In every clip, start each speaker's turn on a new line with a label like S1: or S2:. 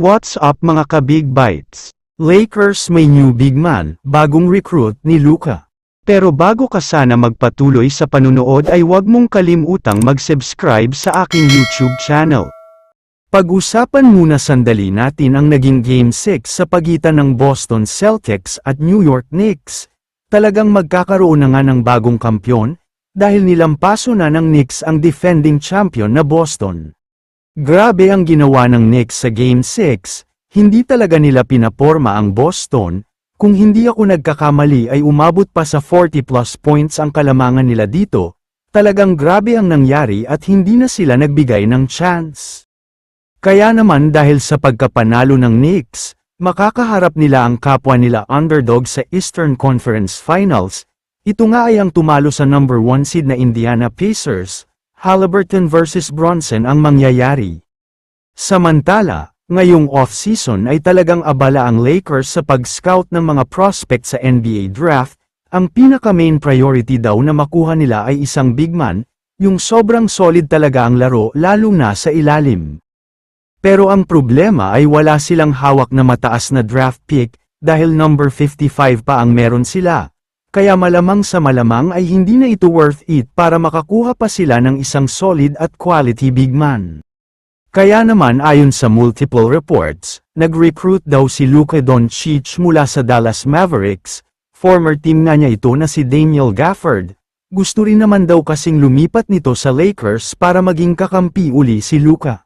S1: What's up mga ka-Big Bites? Lakers may new big man, bagong recruit ni Luka. Pero bago ka sana magpatuloy sa panunood ay huwag mong kalimutang mag-subscribe sa aking YouTube channel. Pag-usapan muna sandali natin ang naging Game 6 sa pagitan ng Boston Celtics at New York Knicks. Talagang magkakaroon na nga ng bagong kampyon, dahil nilampaso na ng Knicks ang defending champion na Boston. Grabe ang ginawa ng Knicks sa Game 6, hindi talaga nila pinaporma ang Boston, kung hindi ako nagkakamali ay umabot pa sa 40+ points ang kalamangan nila dito, talagang grabe ang nangyari at hindi na sila nagbigay ng chance. Kaya naman dahil sa pagkapanalo ng Knicks, makakaharap nila ang kapwa nila underdog sa Eastern Conference Finals, ito nga ay ang tumalo sa number 1 seed na Indiana Pacers. Haliburton vs Bronson ang mangyayari. Samantala, ngayong off-season ay talagang abala ang Lakers sa pag-scout ng mga prospect sa NBA draft, ang pinaka-main priority daw na makuha nila ay isang big man, yung sobrang solid talaga ang laro lalo na sa ilalim. Pero ang problema ay wala silang hawak na mataas na draft pick, dahil number 55 pa ang meron sila. Kaya malamang sa malamang ay hindi na ito worth it para makakuha pa sila ng isang solid at quality big man. Kaya naman ayon sa multiple reports, nag-recruit daw si Luka Doncic mula sa Dallas Mavericks, former team nga niya ito na si Daniel Gafford. Gusto rin naman daw kasing lumipat nito sa Lakers para maging kakampi uli si Luka.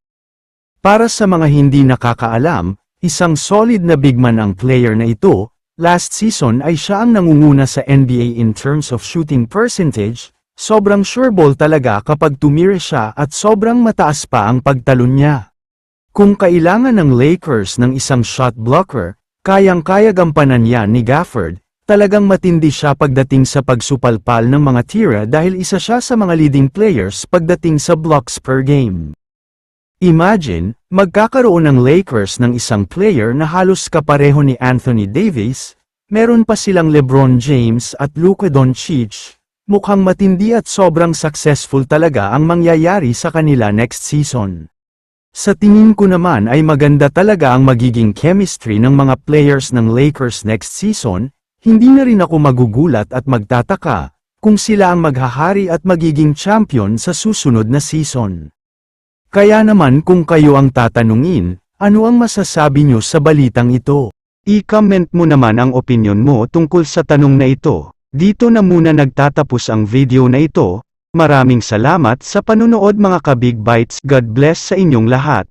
S1: Para sa mga hindi nakakaalam, isang solid na big man ang player na ito. Last season ay siya ang nangunguna sa NBA in terms of shooting percentage, sobrang sure ball talaga kapag tumira siya at sobrang mataas pa ang pagtalon niya. Kung kailangan ng Lakers ng isang shot blocker, kayang-kaya gampanan yan ni Gafford, talagang matindi siya pagdating sa pagsupalpal ng mga tira dahil isa siya sa mga leading players pagdating sa blocks per game. Imagine, magkakaroon ng Lakers ng isang player na halos kapareho ni Anthony Davis, meron pa silang LeBron James at Luka Doncic, mukhang matindi at sobrang successful talaga ang mangyayari sa kanila next season. Sa tingin ko naman ay maganda talaga ang magiging chemistry ng mga players ng Lakers next season, hindi na rin ako magugulat at magtataka, kung sila ang maghahari at magiging champion sa susunod na season. Kaya naman kung kayo ang tatanungin, ano ang masasabi nyo sa balitang ito? I-comment mo naman ang opinion mo tungkol sa tanong na ito. Dito na muna nagtatapos ang video na ito. Maraming salamat sa panunood mga ka-Big Bites. God bless sa inyong lahat.